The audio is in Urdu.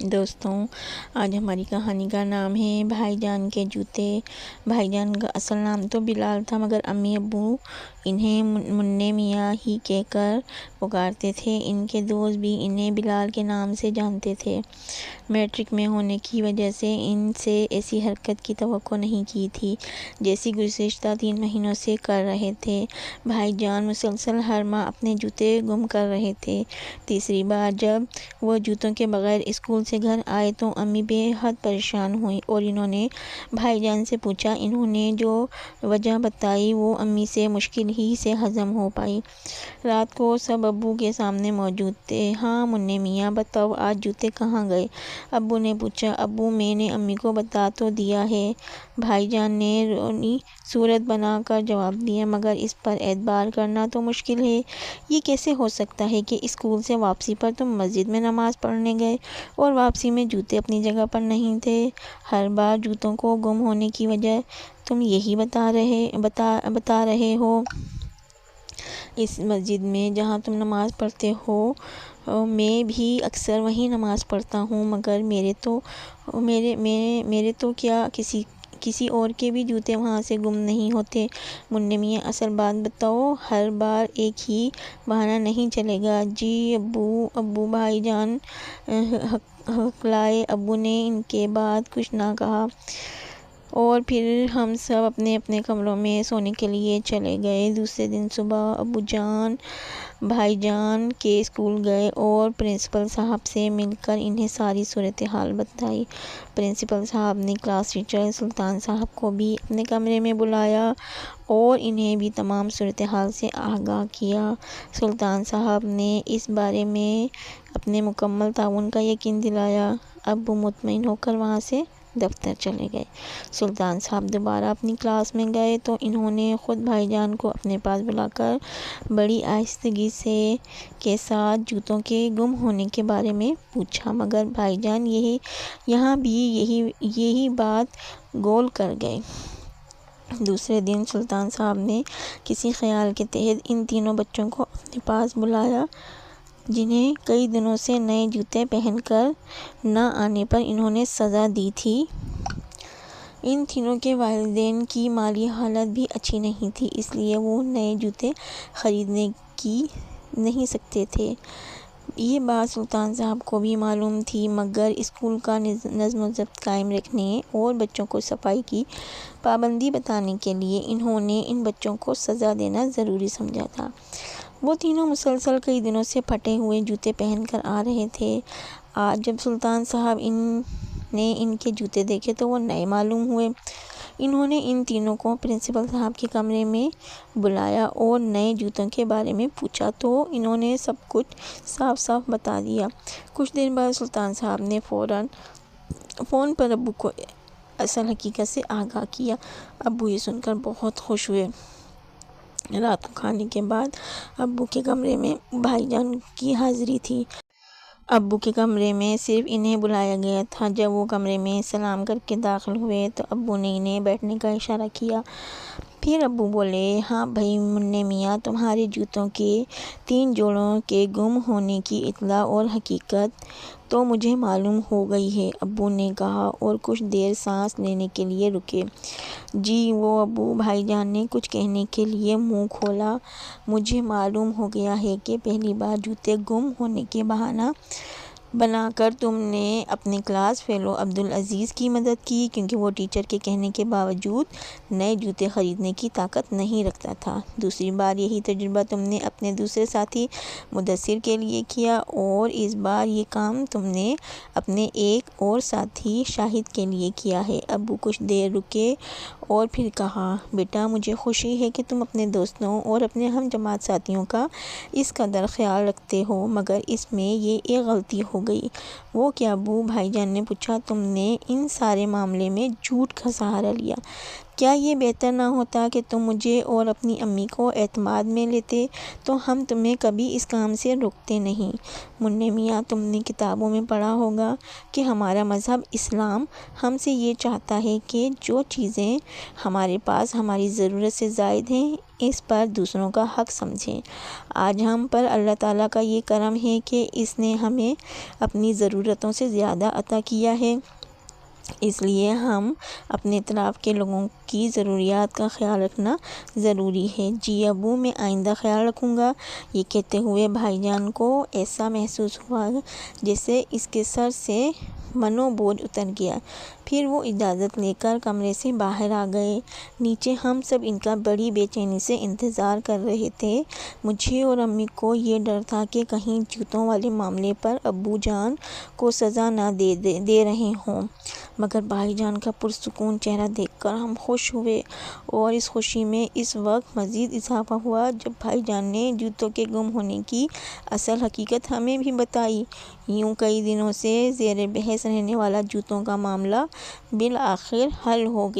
دوستوں، آج ہماری کہانی کا نام ہے بھائی جان کے جوتے۔ بھائی جان کا اصل نام تو بلال تھا، مگر امی ابو انہیں منّے میاں ہی کہہ کر پکارتے تھے۔ ان کے دوست بھی انہیں بلال کے نام سے جانتے تھے۔ میٹرک میں ہونے کی وجہ سے ان سے ایسی حرکت کی توقع نہیں کی تھی جیسی گزشتہ 3 مہینوں سے کر رہے تھے۔ بھائی جان مسلسل ہر ماہ اپنے جوتے گم کر رہے تھے۔ تیسری بار جب وہ جوتوں کے بغیر اسکول سے گھر آئے تو امی بے حد پریشان ہوئیں اور انہوں نے بھائی جان سے پوچھا۔ انہوں نے جو وجہ بتائی وہ امی سے مشکل ہی سے ہضم ہو پائی۔ رات کو سب ابو کے سامنے موجود تھے۔ ہاں منّے میاں، بتاؤ آج جوتے کہاں گئے؟ ابو نے پوچھا۔ ابو میں نے امی کو بتا تو دیا ہے، بھائی جان نے رونی صورت بنا کر جواب دیا، مگر اس پر اعتبار کرنا تو مشکل ہے۔ یہ کیسے ہو سکتا ہے کہ اسکول سے واپسی پر تم مسجد میں نماز پڑھنے گئے اور واپسی میں جوتے اپنی جگہ پر نہیں تھے؟ ہر بار جوتوں کو گم ہونے کی وجہ تم یہی بتا رہے ہو۔ اس مسجد میں جہاں تم نماز پڑھتے ہو میں بھی اکثر وہیں نماز پڑھتا ہوں، مگر میرے تو کیا کسی اور کے بھی جوتے وہاں سے گم نہیں ہوتے؟ منّے میاں اصل بات بتاؤ، ہر بار ایک ہی بہانہ نہیں چلے گا۔ جی ابو بھائی جان ہکلائے۔ ابو نے ان کے بعد کچھ نہ کہا اور پھر ہم سب اپنے اپنے کمروں میں سونے کے لیے چلے گئے۔ دوسرے دن صبح ابو جان بھائی جان کے اسکول گئے اور پرنسپل صاحب سے مل کر انہیں ساری صورتحال بتائی۔ پرنسپل صاحب نے کلاس ٹیچر سلطان صاحب کو بھی اپنے کمرے میں بلایا اور انہیں بھی تمام صورتحال سے آگاہ کیا۔ سلطان صاحب نے اس بارے میں اپنے مکمل تعاون کا یقین دلایا۔ ابو مطمئن ہو کر وہاں سے دفتر چلے گئے۔ سلطان صاحب دوبارہ اپنی کلاس میں گئے تو انہوں نے خود بھائی جان کو اپنے پاس بلا کر بڑی آہستگی کے ساتھ جوتوں کے گم ہونے کے بارے میں پوچھا، مگر بھائی جان یہاں بھی یہی بات گول کر گئے۔ دوسرے دن سلطان صاحب نے کسی خیال کے تحت ان تینوں بچوں کو اپنے پاس بلایا جنہیں کئی دنوں سے نئے جوتے پہن کر نہ آنے پر انہوں نے سزا دی تھی۔ ان تینوں کے والدین کی مالی حالت بھی اچھی نہیں تھی، اس لیے وہ نئے جوتے خرید نہیں سکتے تھے۔ یہ بات سلطان صاحب کو بھی معلوم تھی، مگر اسکول کا نظم و ضبط قائم رکھنے اور بچوں کو صفائی کی پابندی بتانے کے لیے انہوں نے ان بچوں کو سزا دینا ضروری سمجھا تھا۔ وہ تینوں مسلسل کئی دنوں سے پھٹے ہوئے جوتے پہن کر آ رہے تھے۔ آج جب سلطان صاحب نے ان کے جوتے دیکھے تو وہ نئے معلوم ہوئے۔ انہوں نے ان تینوں کو پرنسپل صاحب کے کمرے میں بلایا اور نئے جوتوں کے بارے میں پوچھا تو انہوں نے سب کچھ صاف صاف بتا دیا۔ کچھ دیر بعد سلطان صاحب نے فون پر ابو کو اصل حقیقت سے آگاہ کیا۔ ابو یہ سن کر بہت خوش ہوئے۔ رات کو کھانے کے بعد ابو کے کمرے میں بھائی جان کی حاضری تھی۔ ابو کے کمرے میں صرف انہیں بلایا گیا تھا۔ جب وہ کمرے میں سلام کر کے داخل ہوئے تو ابو نے انہیں بیٹھنے کا اشارہ کیا۔ پھر ابو بولے، ہاں بھائی منّے میاں، تمہارے جوتوں کے 3 جوڑوں کے گم ہونے کی اطلاع اور حقیقت تو مجھے معلوم ہو گئی ہے، ابو نے کہا اور کچھ دیر سانس لینے کے لیے رکے۔ جی وہ ابو بھائی جان نے کچھ کہنے کے لیے منہ کھولا۔ مجھے معلوم ہو گیا ہے کہ پہلی بار جوتے گم ہونے کے بہانہ بنا کر تم نے اپنے کلاس فیلو عبدالعزیز کی مدد کی، کیونکہ وہ ٹیچر کے کہنے کے باوجود نئے جوتے خریدنے کی طاقت نہیں رکھتا تھا۔ دوسری بار یہی تجربہ تم نے اپنے دوسرے ساتھی مدثر کے لیے کیا اور اس بار یہ کام تم نے اپنے ایک اور ساتھی شاہد کے لیے کیا ہے۔ ابو کچھ دیر رکے اور پھر کہا، بیٹا مجھے خوشی ہے کہ تم اپنے دوستوں اور اپنے ہم جماعت ساتھیوں کا اس قدر خیال رکھتے ہو، مگر اس میں یہ ایک غلطی ہو گئی۔ وہ کیا ابو؟ بھائی جان نے پوچھا۔ تم نے ان سارے معاملے میں جھوٹ کا سہارا لیا۔ کیا یہ بہتر نہ ہوتا کہ تم مجھے اور اپنی امی کو اعتماد میں لیتے تو ہم تمہیں کبھی اس کام سے روکتے نہیں۔ منّے میاں، تم نے کتابوں میں پڑھا ہوگا کہ ہمارا مذہب اسلام ہم سے یہ چاہتا ہے کہ جو چیزیں ہمارے پاس ہماری ضرورت سے زائد ہیں اس پر دوسروں کا حق سمجھیں۔ آج ہم پر اللہ تعالیٰ کا یہ کرم ہے کہ اس نے ہمیں اپنی ضرورتوں سے زیادہ عطا کیا ہے، اس لیے ہم اپنے اطراف کے لوگوں کی ضروریات کا خیال رکھنا ضروری ہے۔ جی ابو، میں آئندہ خیال رکھوں گا۔ یہ کہتے ہوئے بھائی جان کو ایسا محسوس ہوا جیسے اس کے سر سے منو بوجھ اتر گیا۔ پھر وہ اجازت لے کر کمرے سے باہر آ گئے۔ نیچے ہم سب ان کا بڑی بے چینی سے انتظار کر رہے تھے۔ مجھے اور امی کو یہ ڈر تھا کہ کہیں جوتوں والے معاملے پر ابو جان کو سزا نہ دے رہے ہوں، مگر بھائی جان کا پرسکون چہرہ دیکھ کر ہم خوش ہوئے، اور اس خوشی میں اس وقت مزید اضافہ ہوا جب بھائی جان نے جوتوں کے گم ہونے کی اصل حقیقت ہمیں بھی بتائی۔ یوں کئی دنوں سے زیر بحث رہنے والا جوتوں کا معاملہ بالآخر حل ہو گیا۔